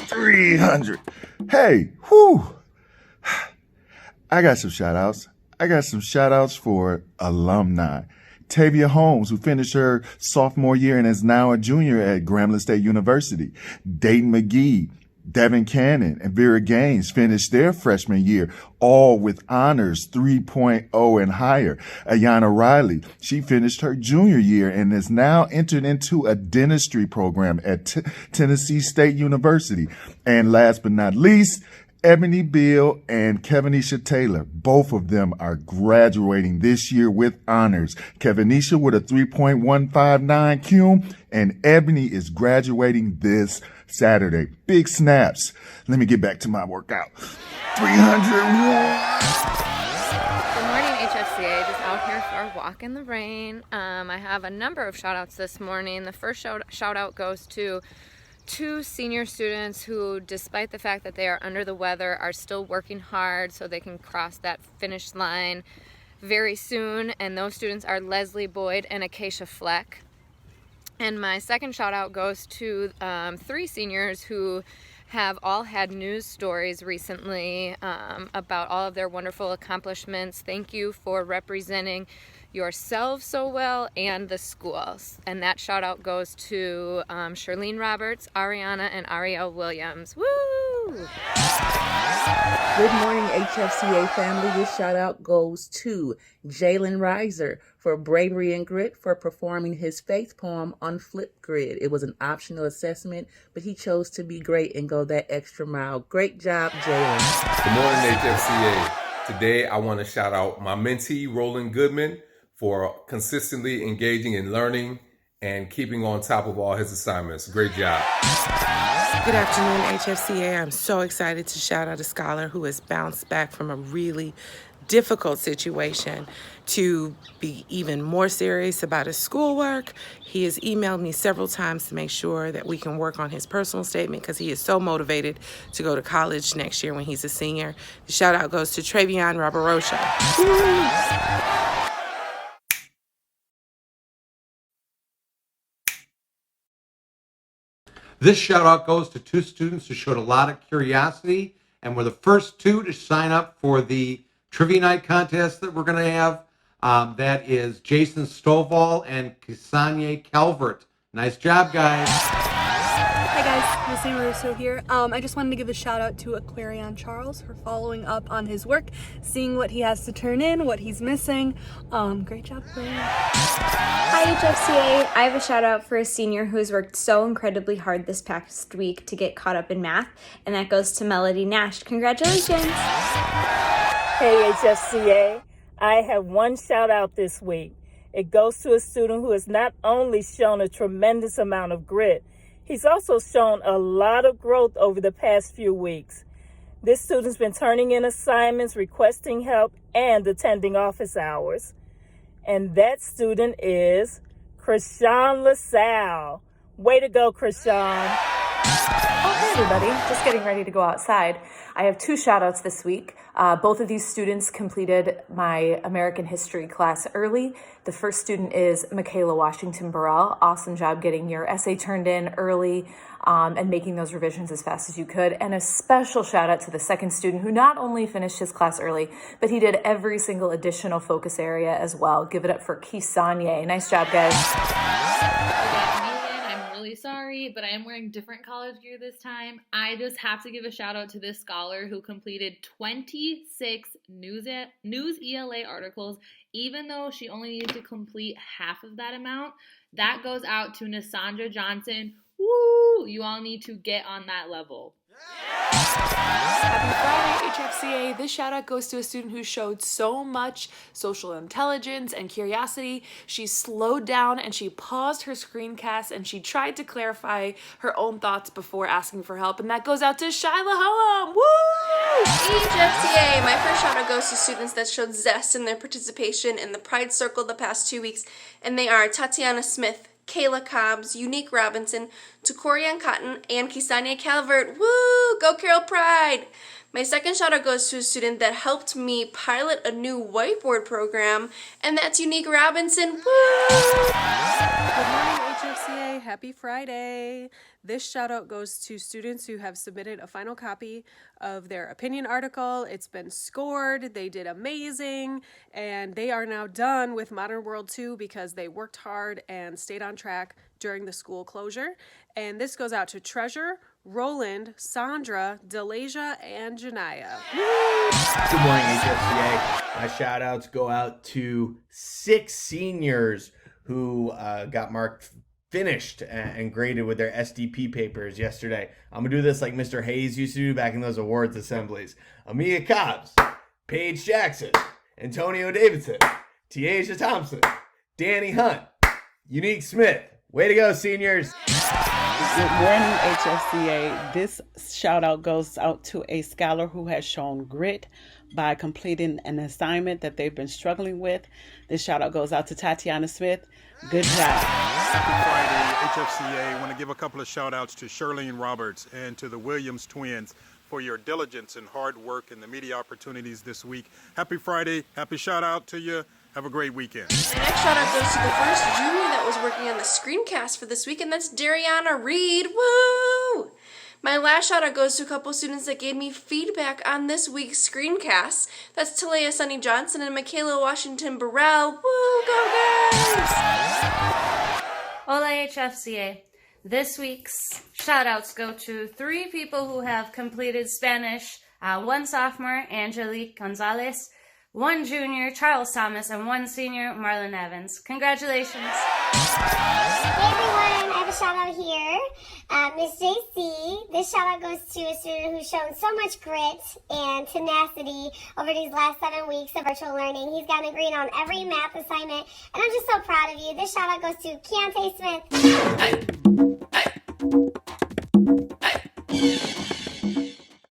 $300. Hey, whew. I got some shout outs. For alumni. Tavia Holmes, who finished her sophomore year and is now a junior at Grambling State University. Dayton McGee, Devin Cannon, and Vera Gaines finished their freshman year, all with honors 3.0 and higher. Ayanna Riley, she finished her junior year and is now entered into a dentistry program at Tennessee State University. And last but not least, Ebony Beal and Kevinisha Taylor, both of them are graduating this year with honors. Kevinisha with a 3.159 cum, and Ebony is graduating this Saturday. Big snaps. Let me get back to my workout. 301. Good morning, HFCA. Just out here for a walk in the rain. I have a number of shout outs this morning. The first shout out goes to two senior students who, despite the fact that they are under the weather, are still working hard so they can cross that finish line very soon. And those students are Leslie Boyd and Acacia Fleck. And my second shout out goes to three seniors who have all had news stories recently about all of their wonderful accomplishments. Thank you for representing yourselves so well and the schools. And that shout out goes to Charlene Roberts, Ariana, and Ariel Williams. Woo! Good morning, HFCA family. This shout out goes to Jalen Reiser for bravery and grit for performing his faith poem on Flipgrid. It was an optional assessment, but he chose to be great and go that extra mile. Great job, Jalen. Good morning, HFCA. Today, I want to shout out my mentee, Roland Goodman, for consistently engaging in learning and keeping on top of all his assignments. Great job. Good afternoon, HFCA. I'm so excited to shout out a scholar who has bounced back from a really difficult situation to be even more serious about his schoolwork. He has emailed me several times to make sure that we can work on his personal statement because he is so motivated to go to college next year when he's a senior. The shout out goes to Travion Roberosha. This shout out goes to two students who showed a lot of curiosity and were the first two to sign up for the trivia night contest that we're going to have. That is Jason Stovall and Kisanye Calvert. Nice job, guys. Hi guys, Miss Amoruso here. I just wanted to give a shout out to Aquarion Charles for following up on his work, seeing what he has to turn in, what he's missing. Great job, Aquarion. Hi HFCA, I have a shout out for a senior who has worked so incredibly hard this past week to get caught up in math, and that goes to Melody Nash. Congratulations! Hey HFCA, I have one shout out this week. It goes to a student who has not only shown a tremendous amount of grit, he's also shown a lot of growth over the past few weeks. This student's been turning in assignments, requesting help, and attending office hours. And that student is Krishan LaSalle. Way to go, Krishan. Oh, hey everybody, just getting ready to go outside. I have two shout outs this week. Both of these students completed my American history class early. The first student is Michaela Washington Burrell. Awesome job getting your essay turned in early and making those revisions as fast as you could. And a special shout out to the second student who not only finished his class early, but he did every single additional focus area as well. Give it up for Kisanye. Nice job, guys. Sorry, but I am wearing different college gear this time. I just have to give a shout out to this scholar who completed 26 News ELA articles, even though she only needed to complete half of that amount. That goes out to Nasandra Johnson. Woo! You all need to get on that level. Happy Friday, HFCA. This shout out goes to a student who showed so much social intelligence and curiosity. She slowed down and she paused her screencast and she tried to clarify her own thoughts before asking for help. And that goes out to Shyla Hullum. Woo! HFCA. My first shout out goes to students that showed zest in their participation in the Pride Circle the past 2 weeks. And they are Tatiana Smith, Kayla Cobbs, Unique Robinson, Takorian Cotton, and Kisania Calvert. Woo! Go Carol Pride! My second shout out goes to a student that helped me pilot a new whiteboard program, and that's Unique Robinson. Woo! Good morning, HFCA, happy Friday. This shout out goes to students who have submitted a final copy of their opinion article. It's been scored, they did amazing, and they are now done with Modern World 2 because they worked hard and stayed on track during the school closure. And this goes out to Treasure, Roland, Sandra, Delasia, and Janaya. Good morning, HFCA. My shout outs go out to 6 seniors who got marked finished and graded with their SDP papers yesterday. I'm going to do this like Mr. Hayes used to do back in those awards assemblies. Amelia Cobbs, Paige Jackson, Antonio Davidson, Tiaja Thompson, Danny Hunt, Unique Smith. Way to go, seniors. Good morning, HFCA. This shout out goes out to a scholar who has shown grit by completing an assignment that they've been struggling with. This shout out goes out to Tatiana Smith. Good job. Happy Friday, HFCA. I want to give a couple of shout outs to Shirlene Roberts and to the Williams twins for your diligence and hard work and the media opportunities this week. Happy Friday. Happy shout out to you. Have a great weekend. My next shout out goes to the first junior that was working on the screencast for this week, and that's Dariana Reed. Woo! My last shout out goes to a couple students that gave me feedback on this week's screencast. That's Talea Sunny Johnson and Michaela Washington Burrell. Woo! Go guys! Hola HFCA. This week's shout outs go to 3 people who have completed Spanish. 1 sophomore, Angelique Gonzalez, 1 junior, Charles Thomas, and 1 senior, Marlon Evans. Congratulations. Hey everyone, I have a shout out here. Miss JC, this shout out goes to a student who's shown so much grit and tenacity over these last 7 weeks of virtual learning. He's gotten a green on every math assignment, and I'm just so proud of you. This shout out goes to Keontae Smith.